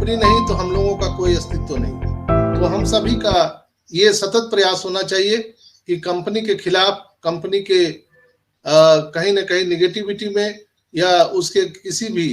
Company नहीं तो हम लोगों का कोई अस्तित्व नहीं। तो हम सभी का ये सतत प्रयास होना चाहिए कि कंपनी के खिलाफ, कंपनी के कहीं ना कहीं निगेटिविटी में या उसके किसी भी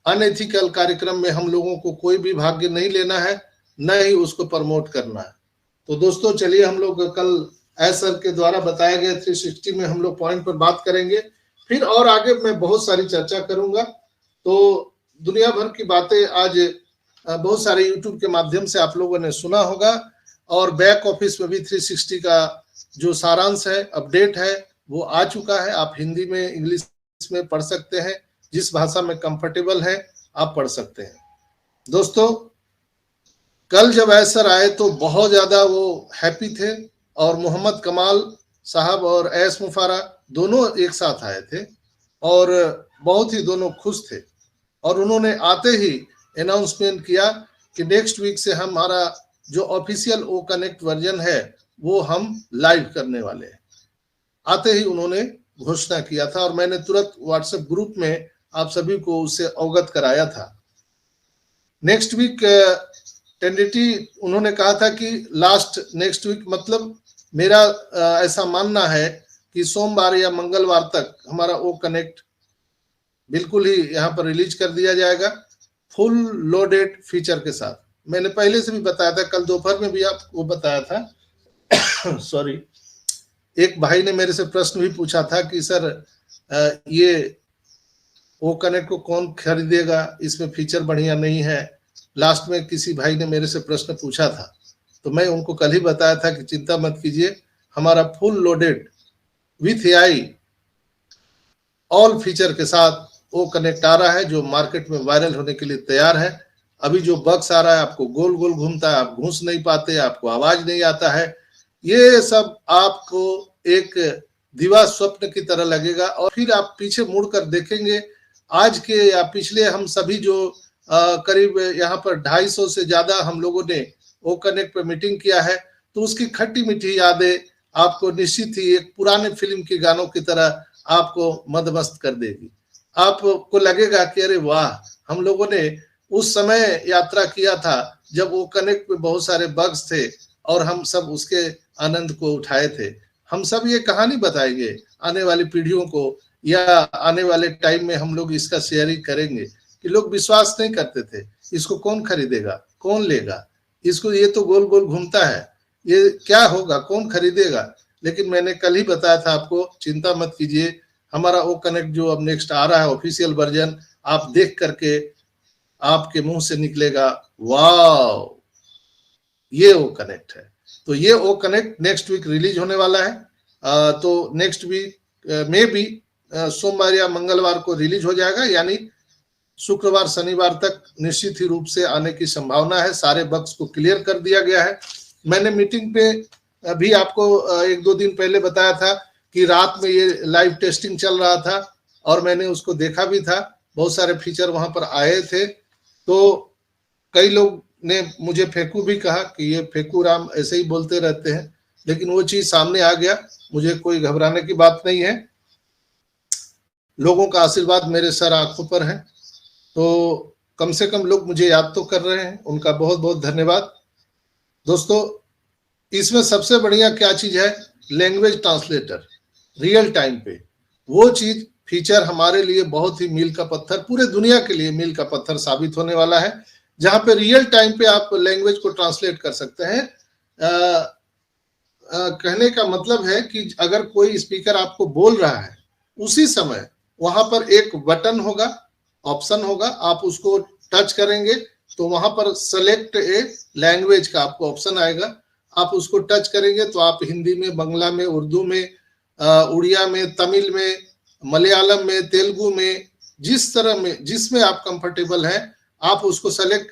अनएथिकल कार्यक्रम में हम लोगों को कोई भी भाग्य नहीं लेना है, न ही उसको प्रमोट करना है। तो दोस्तों चलिए हम लोग कल सर के द्वारा बताए गए 360 में हम लोग पॉइंट पर बात करेंगे, फिर और आगे मैं बहुत सारी चर्चा करूंगा। तो दुनिया भर की बातें आज बहुत सारे यूट्यूब के माध्यम से आप लोगों ने सुना होगा, और बैक ऑफिस में भी 360 का जो सारांश है, अपडेट है, वो आ चुका है। आप हिंदी में, इंग्लिश में पढ़ सकते हैं, जिस भाषा में कंफर्टेबल है आप पढ़ सकते हैं। दोस्तों कल जब सर आए तो बहुत ज्यादा वो हैप्पी थे, और मोहम्मद कमाल साहब और एस मुफारा दोनों एक साथ आए थे और बहुत ही दोनों खुश थे। और उन्होंने आते ही अनाउंसमेंट किया कि नेक्स्ट वीक से हमारा जो ऑफिशियल ओ कनेक्ट वर्जन है वो हम लाइव करने वाले हैं। आते ही उन्होंने घोषणा किया था और मैंने तुरंत व्हाट्सएप ग्रुप में आप सभी को उससे अवगत कराया था। नेक्स्ट वीक टेंडेटी उन्होंने कहा था कि लास्ट नेक्स्ट वीक, मतलब मेरा ऐसा मानना है कि सोमवार या मंगलवार तक हमारा ओ कनेक्ट बिल्कुल ही यहाँ पर रिलीज कर दिया जाएगा, फुल लोडेड फीचर के साथ। मैंने पहले से भी बताया था, कल दोपहर में भी आपको बताया था। सॉरी, एक भाई ने मेरे से प्रश्न भी पूछा था कि सर ये ओ कनेक्ट को कौन खरीदेगा, इसमें फीचर बढ़िया नहीं है। लास्ट में किसी भाई ने मेरे से प्रश्न पूछा था, तो मैं उनको कल ही बताया था कि चिंता मत कीजिए, हमारा full loaded with AI all feature के साथ ओ कनेक्ट आ रहा है, जो मार्केट में वायरल होने के लिए तैयार है। अभी जो बग्स आ रहा है, आपको गोल गोल घूमता है, आप घूस नहीं पाते, आपको आवाज नहीं आता है, ये सब आपको एक दिवा स्वप्न की तरह लगेगा। और फिर आप पीछे मुड़कर देखेंगे, आज के या पिछले हम सभी जो करीब यहाँ पर 250 से ज्यादा हम लोगों ने ओ कनेक्ट पे मीटिंग किया है, तो उसकी खट्टी मीठी यादें आपको निश्चित ही एक पुराने फिल्म के गानों की तरह आपको मदमस्त कर देगी। आपको लगेगा कि अरे वाह, हम लोगों ने उस समय यात्रा किया था जब वो कनेक्ट में बहुत सारे बग्स थे और हम सब उसके आनंद को उठाए थे। हम सब ये कहानी बताएंगे आने वाली पीढ़ियों को, या आने वाले टाइम में हम लोग इसका शेयरिंग करेंगे कि लोग विश्वास नहीं करते थे, इसको कौन खरीदेगा, कौन लेगा, इसको ये तो गोल गोल घूमता है, ये क्या होगा, कौन खरीदेगा। लेकिन मैंने कल ही बताया था आपको, चिंता मत कीजिए, हमारा ओ कनेक्ट जो अब नेक्स्ट आ रहा है ऑफिशियल वर्जन, आप देख करके आपके मुंह से निकलेगा वाह, ये ओ कनेक्ट है। तो ये ओ कनेक्ट नेक्स्ट वीक रिलीज होने वाला है। तो नेक्स्ट वीक में भी सोमवार या मंगलवार को रिलीज हो जाएगा, यानी शुक्रवार शनिवार तक निश्चित ही रूप से आने की संभावना है। सारे बग्स को क्लियर कर दिया गया है। मैंने मीटिंग पे भी आपको 1-2 दिन पहले बताया था कि रात में ये लाइव टेस्टिंग चल रहा था और मैंने उसको देखा भी था, बहुत सारे फीचर वहां पर आए थे। तो कई लोग ने मुझे फेंकू भी कहा कि ये फेंकू राम ऐसे ही बोलते रहते हैं, लेकिन वो चीज सामने आ गया। मुझे कोई घबराने की बात नहीं है, लोगों का आशीर्वाद मेरे सर आंखों पर है, तो कम से कम लोग मुझे याद तो कर रहे हैं, उनका बहुत बहुत धन्यवाद। दोस्तों इसमें सबसे बढ़िया क्या चीज है, लैंग्वेज ट्रांसलेटर रियल टाइम पे, वो चीज फीचर हमारे लिए बहुत ही मील का पत्थर, पूरे दुनिया के लिए मील का पत्थर साबित होने वाला है, जहां पे रियल टाइम पे आप लैंग्वेज को ट्रांसलेट कर सकते हैं। कहने का मतलब है कि अगर कोई स्पीकर आपको बोल रहा है, उसी समय वहां पर एक बटन होगा, ऑप्शन होगा, आप उसको टच करेंगे तो वहां पर सेलेक्ट ए लैंग्वेज का आपको ऑप्शन आएगा। आप उसको टच करेंगे तो आप हिंदी में, बांग्ला में, उर्दू में, उड़िया में, तमिल में, मलयालम में, तेलुगु में, जिस तरह में जिसमें आप कंफर्टेबल हैं आप उसको सेलेक्ट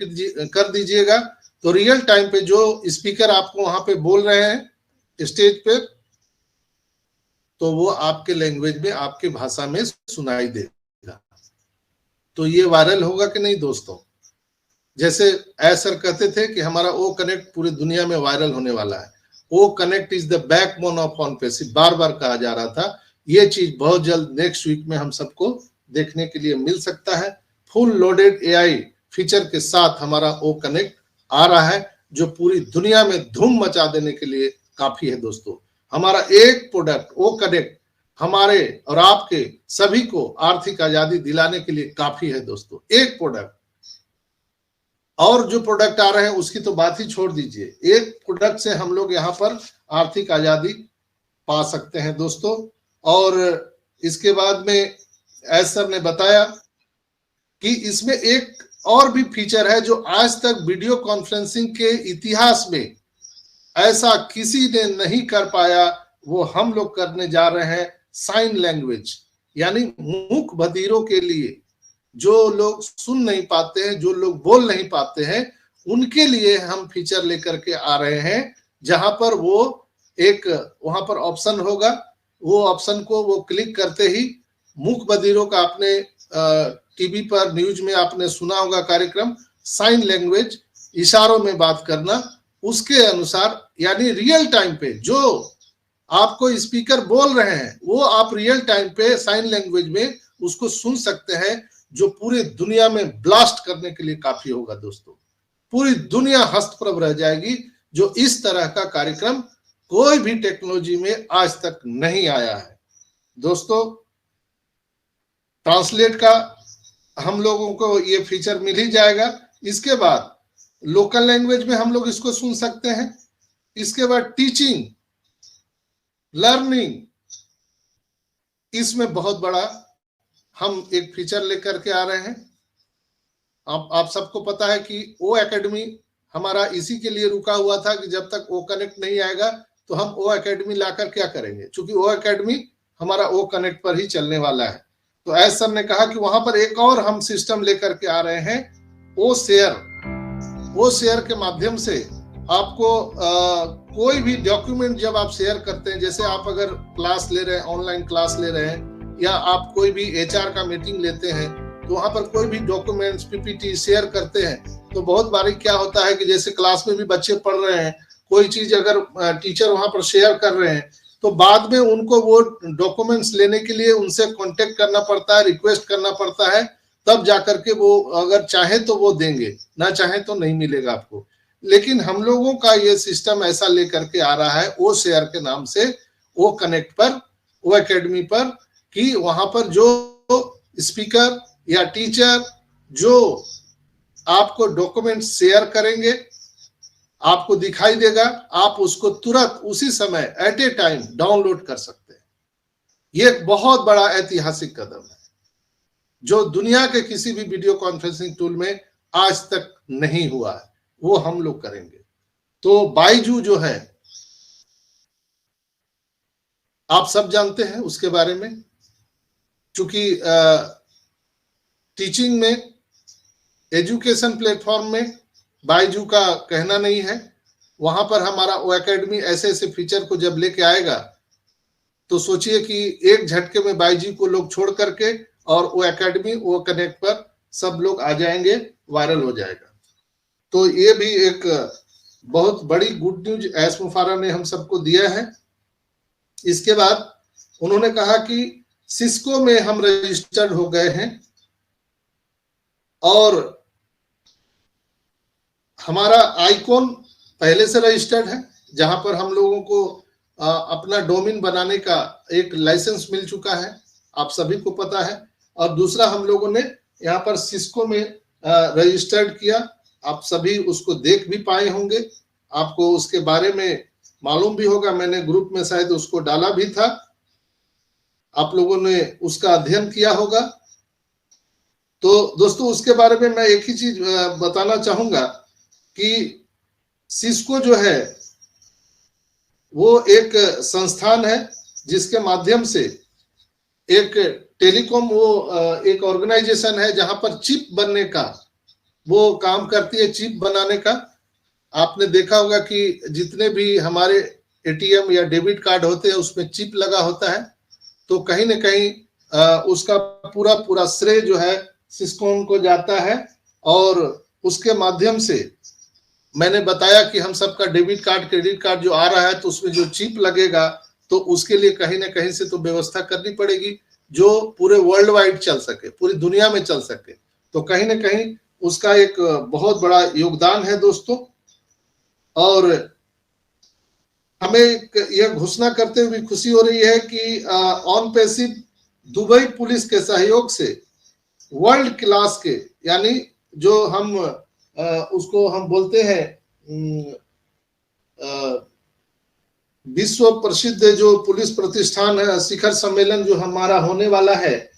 कर दीजिएगा। तो रियल टाइम पे जो स्पीकर आपको वहां पे बोल रहे हैं स्टेज पे, तो वो आपके लैंग्वेज में, आपके भाषा में सुनाई देगा। तो ये वायरल होगा कि नहीं दोस्तों? जैसे सर कहते थे कि हमारा ओ कनेक्ट पूरी दुनिया में वायरल होने वाला है। O Connect is the backbone of OnPassive, बार बार कहा जा रहा था। ये चीज बहुत जल्द नेक्स्ट वीक में हम सबको देखने के लिए मिल सकता है। फुल लोडेड एआई फीचर के साथ हमारा ओ कनेक्ट आ रहा है, जो पूरी दुनिया में धूम मचा देने के लिए काफी है दोस्तों। हमारा एक प्रोडक्ट ओ कनेक्ट हमारे और आपके सभी को आर्थिक आजादी दिलाने के लिए काफी है दोस्तों, एक प्रोडक्ट। और जो प्रोडक्ट आ रहे हैं उसकी तो बात ही छोड़ दीजिए, एक प्रोडक्ट से हम लोग यहाँ पर आर्थिक आजादी पा सकते हैं दोस्तों। और इसके बाद में एस सर ने बताया कि इसमें एक और भी फीचर है जो आज तक वीडियो कॉन्फ्रेंसिंग के इतिहास में ऐसा किसी ने नहीं कर पाया, वो हम लोग करने जा रहे हैं। साइन लैंग्वेज, यानी मूक बधिरों के लिए, जो लोग सुन नहीं पाते हैं, जो लोग बोल नहीं पाते हैं, उनके लिए हम फीचर लेकर के आ रहे हैं, जहां पर वो एक वहां पर ऑप्शन होगा, वो ऑप्शन को वो क्लिक करते ही मूक बधिरों का आपने टीवी पर न्यूज में आपने सुना होगा कार्यक्रम, साइन लैंग्वेज, इशारों में बात करना, उसके अनुसार यानी रियल टाइम पे जो आपको स्पीकर बोल रहे हैं वो आप रियल टाइम पे साइन लैंग्वेज में उसको सुन सकते हैं, जो पूरी दुनिया में ब्लास्ट करने के लिए काफी होगा दोस्तों। पूरी दुनिया हस्तप्रभ रह जाएगी, जो इस तरह का कार्यक्रम कोई भी टेक्नोलॉजी में आज तक नहीं आया है दोस्तों। ट्रांसलेट का हम लोगों को ये फीचर मिल ही जाएगा। इसके बाद लोकल लैंग्वेज में हम लोग इसको सुन सकते हैं। इसके बाद टीचिंग, लर्निंग, इसमें बहुत बड़ा हम एक फीचर लेकर के आ रहे हैं। आप सबको पता है कि ओ एकेडमी हमारा इसी के लिए रुका हुआ था कि जब तक ओ कनेक्ट नहीं आएगा तो हम ओ एकेडमी लाकर क्या करेंगे, क्योंकि ओ एकेडमी हमारा ओ कनेक्ट पर ही चलने वाला है। तो एस सर ने कहा कि वहां पर एक और हम सिस्टम लेकर के आ रहे हैं, ओ शेयर। ओ शेयर के माध्यम से आपको कोई भी डॉक्यूमेंट जब आप शेयर करते हैं, जैसे आप अगर क्लास ले रहे हैं, ऑनलाइन क्लास ले रहे हैं, या आप कोई भी एचआर का मीटिंग लेते हैं, तो वहां पर कोई भी डॉक्यूमेंट्स पीपीटी शेयर करते हैं, तो बहुत बारी क्या होता है कि जैसे क्लास में भी बच्चे पढ़ रहे हैं, कोई चीज अगर टीचर वहां पर शेयर कर रहे हैं, तो बाद में उनको वो डॉक्यूमेंट्स लेने के लिए उनसे कांटेक्ट करना पड़ता है, रिक्वेस्ट करना पड़ता है, तब जाकर के वो अगर चाहे तो वो देंगे, ना चाहे तो नहीं मिलेगा आपको। लेकिन हम लोगों का ये सिस्टम ऐसा लेकर के आ रहा है ओ शेयर के नाम से, ओ कनेक्ट पर, ओ एकेडमी पर, कि वहां पर जो स्पीकर या टीचर जो आपको डॉक्यूमेंट शेयर करेंगे, आपको दिखाई देगा, आप उसको तुरंत उसी समय एट ए टाइम डाउनलोड कर सकते हैं। ये एक बहुत बड़ा ऐतिहासिक कदम है, जो दुनिया के किसी भी वीडियो कॉन्फ्रेंसिंग टूल में आज तक नहीं हुआ है, वो हम लोग करेंगे। तो बाइजू जो है आप सब जानते हैं उसके बारे में, क्योंकि टीचिंग में, एजुकेशन प्लेटफॉर्म में बाइजू का कहना नहीं है। वहां पर हमारा ओ एकेडमी ऐसे ऐसे फीचर को जब लेके आएगा, तो सोचिए कि एक झटके में बाइजू को लोग छोड़ करके और ओ एकेडमी, ओ कनेक्ट पर सब लोग आ जाएंगे, वायरल हो जाएगा। तो ये भी एक बहुत बड़ी गुड न्यूज एस मुफारा ने हम सबको दिया है। इसके बाद उन्होंने कहा कि सिस्को में हम रजिस्टर्ड हो गए हैं और हमारा आइकॉन पहले से रजिस्टर्ड है, जहां पर हम लोगों को अपना डोमेन बनाने का एक लाइसेंस मिल चुका है, आप सभी को पता है। और दूसरा हम लोगों ने यहाँ पर सिस्को में रजिस्टर्ड किया, आप सभी उसको देख भी पाए होंगे, आपको उसके बारे में मालूम भी होगा, मैंने ग्रुप में शायद उसको डाला भी था, आप लोगों ने उसका अध्ययन किया होगा। तो दोस्तों उसके बारे में मैं एक ही चीज बताना चाहूंगा कि सिस्को जो है वो एक संस्थान है जिसके माध्यम से एक टेलीकॉम, वो एक ऑर्गेनाइजेशन है जहां पर चिप बनने का वो काम करती है, चिप बनाने का। आपने देखा होगा कि जितने भी हमारे एटीएम या डेबिट कार्ड होते हैं उसमें चिप लगा होता है, तो कहीं ना कहीं उसका पूरा पूरा श्रेय जो है सिस्को को जाता है। और उसके माध्यम से मैंने बताया कि हम सबका डेबिट कार्ड, क्रेडिट कार्ड जो आ रहा है, तो उसमें जो चिप लगेगा, तो उसके लिए कहीं ना कहीं से तो व्यवस्था करनी पड़ेगी जो पूरे वर्ल्ड वाइड चल सके, पूरी दुनिया में चल सके। तो कहीं ना कहीं उसका एक बहुत बड़ा योगदान है दोस्तों। और हमें यह घोषणा करते हुए खुशी हो रही है कि ऑन पैसिव दुबई पुलिस के सहयोग से वर्ल्ड क्लास के, यानी जो हम उसको हम बोलते हैं विश्व प्रसिद्ध जो पुलिस प्रतिष्ठान है, शिखर सम्मेलन जो हमारा होने वाला है,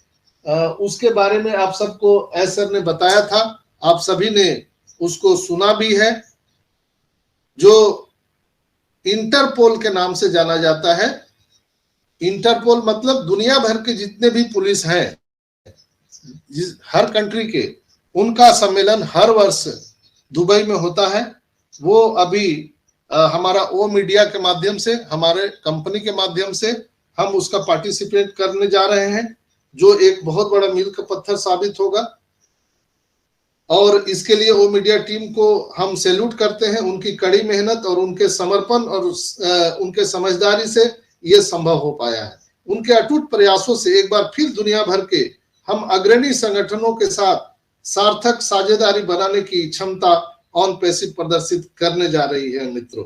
उसके बारे में आप सबको एस सर ने बताया था, आप सभी ने उसको सुना भी है, जो इंटरपोल के नाम से जाना जाता है। इंटरपोल मतलब दुनिया भर के जितने भी पुलिस हैं, हर कंट्री के, उनका सम्मेलन हर वर्ष दुबई में होता है। वो अभी हमारा ओ मीडिया के माध्यम से, हमारे कंपनी के माध्यम से हम उसका पार्टिसिपेट करने जा रहे हैं, जो एक बहुत बड़ा मील का पत्थर साबित होगा। और इसके लिए ओ मीडिया टीम को हम सैल्यूट करते हैं, उनकी कड़ी मेहनत और उनके समर्पण और उनके समझदारी से ये संभव हो पाया है। उनके अटूट प्रयासों से एक बार फिर दुनिया भर के हम अग्रणी संगठनों के साथ सार्थक साझेदारी बनाने की क्षमता ऑन पैसिव प्रदर्शित करने जा रही है। मित्रों,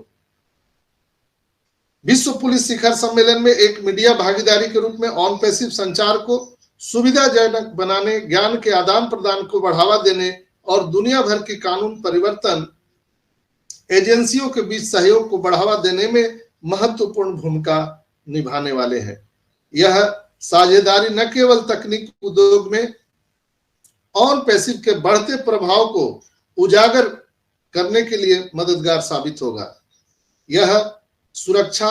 विश्व पुलिस शिखर सम्मेलन में एक मीडिया भागीदारी के रूप में ऑन पैसिव संचार को सुविधाजनक बनाने, ज्ञान के आदान प्रदान को बढ़ावा देने और दुनिया भर की कानून परिवर्तन एजेंसियों के बीच सहयोग को बढ़ावा देने में महत्वपूर्ण भूमिका निभाने वाले हैं। यह साझेदारी न केवल तकनीक उद्योग में ऑन पैसिव के बढ़ते प्रभाव को उजागर करने के लिए मददगार साबित होगा। यह सुरक्षा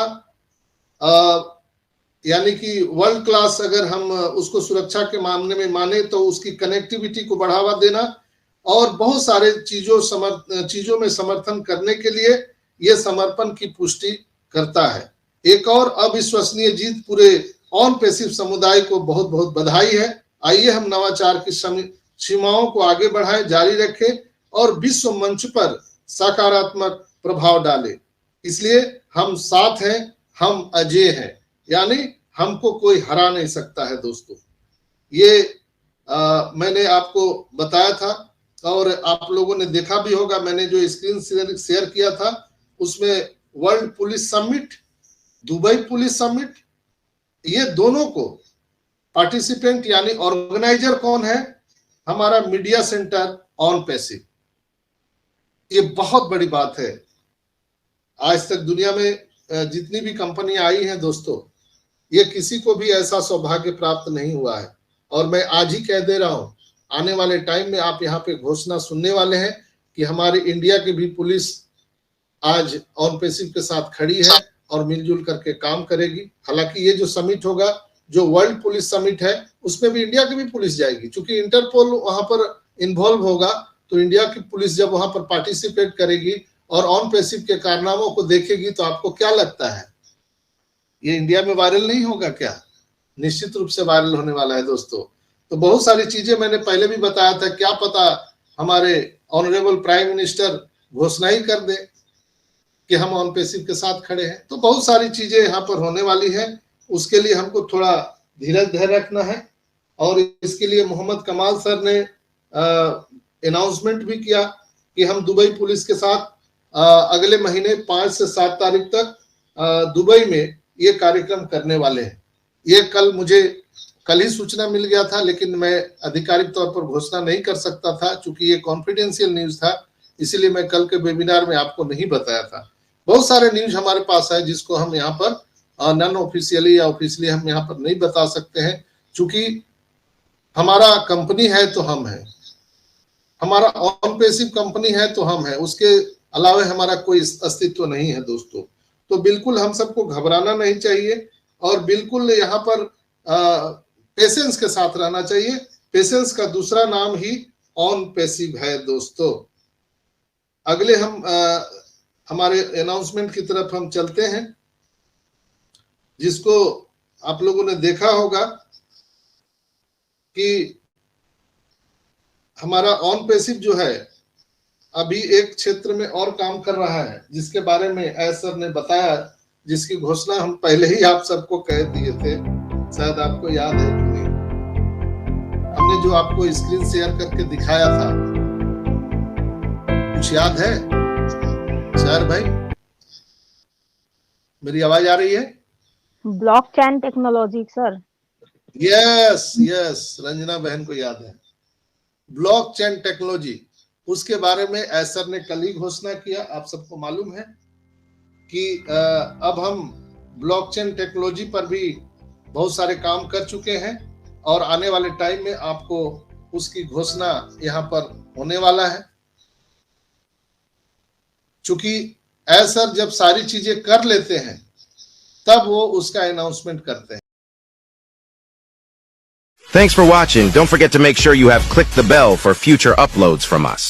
यानी कि वर्ल्ड क्लास, अगर हम उसको सुरक्षा के मामले में माने तो उसकी कनेक्टिविटी को बढ़ावा देना और बहुत सारे चीजों में समर्थन करने के लिए यह समर्पण की पुष्टि करता है। एक और अविश्वसनीय जीत पूरे ऑन पैसिव समुदाय को बहुत बहुत बधाई है। आइए हम नवाचार की सीमाओं को आगे बढ़ाएं, जारी रखें और विश्व मंच पर सकारात्मक प्रभाव डालें। इसलिए हम साथ हैं, हम अजेय हैं, यानी हमको कोई हरा नहीं सकता है। दोस्तों, ये मैंने आपको बताया था और आप लोगों ने देखा भी होगा, मैंने जो स्क्रीन शेयर किया था उसमें world police summit, Dubai police summit, ये दोनों को पार्टिसिपेंट यानी ऑर्गेनाइजर कौन है? हमारा मीडिया सेंटर ऑन पैसिव। ये बहुत बड़ी बात है। आज तक दुनिया में जितनी भी कंपनी आई हैं दोस्तों, ये किसी को भी ऐसा सौभाग्य प्राप्त नहीं हुआ है। और मैं आज ही कह दे रहा हूं, आने वाले टाइम में आप यहाँ पे घोषणा सुनने वाले हैं कि हमारी इंडिया की भी पुलिस आज ऑन पैसिव के साथ खड़ी है और मिलजुल करके काम करेगी। हालांकि ये जो समिट होगा, जो वर्ल्ड पुलिस समिट है, उसमें भी इंडिया की भी पुलिस जाएगी, क्योंकि इंटरपोल वहां पर इन्वॉल्व होगा। तो इंडिया की पुलिस जब वहां पर पार्टिसिपेट करेगी और ऑन पैसिव के कारनामों को देखेगी, तो आपको क्या लगता है, ये इंडिया में वायरल नहीं होगा क्या? निश्चित रूप से वायरल होने वाला है दोस्तों। तो बहुत सारी चीजें मैंने पहले भी बताया था, क्या पता हमारे ऑनरेबल प्राइम मिनिस्टर घोषणा ही कर दे कि हम ऑन पैसिव के साथ खड़े हैं। तो बहुत सारी चीजें यहाँ पर होने वाली है, उसके लिए हमको थोड़ा धीरज धैर्य रखना है। और इसके लिए मोहम्मद कमाल सर ने अनाउंसमेंट भी किया कि हम दुबई पुलिस के साथ अगले महीने 5 से 7 तारीख तक दुबई में ये कार्यक्रम करने वाले हैं। ये मुझे कल ही सूचना मिल गया था, लेकिन मैं आधिकारिक तौर पर घोषणा नहीं कर सकता था, चूंकि ये कॉन्फिडेंशियल न्यूज था, इसीलिए मैं कल के वेबिनार में आपको नहीं बताया था। बहुत सारे न्यूज हमारे पास है जिसको हम यहाँ पर नॉन ऑफिशियली या ऑफिशियली हम यहाँ पर नहीं बता सकते हैं, चूंकि हमारा कंपनी है तो हम हैं, हमारा ऑन पैसिव कंपनी है तो हम हैं, उसके अलावा हमारा कोई अस्तित्व नहीं है दोस्तों। तो बिल्कुल हम सबको घबराना नहीं चाहिए और बिल्कुल यहाँ पर पेशेंस के साथ रहना चाहिए। पेशेंस का दूसरा नाम ही ऑन पैसिव है दोस्तों। अगले हम हमारे अनाउंसमेंट की तरफ हम चलते हैं, जिसको आप लोगों ने देखा होगा कि हमारा ऑन पैसिव जो है अभी एक क्षेत्र में और काम कर रहा है, जिसके बारे में एस सर ने बताया, जिसकी घोषणा हम पहले ही आप सबको कह दिए थे, शायद आपको याद है कि नहीं। हमने जो आपको स्क्रीन शेयर करके दिखाया था कुछ याद है सर भाई? मेरी आवाज आ रही है? Blockchain technology sir. Yes yes, Ranjana बहन को याद है ब्लॉकचेन टेक्नोलॉजी। उसके बारे में एसर ने कल ही घोषणा किया। आप सबको मालूम है कि अब हम ब्लॉकचेन टेक्नोलॉजी पर भी बहुत सारे काम कर चुके हैं और आने वाले टाइम में आपको उसकी घोषणा यहाँ पर होने वाला है। चूंकि एसर जब सारी चीजें कर लेते हैं तब वो उसका अनाउंसमेंट करते हैं। Thanks for watching. Don't forget to make sure you have clicked the bell for future uploads from us.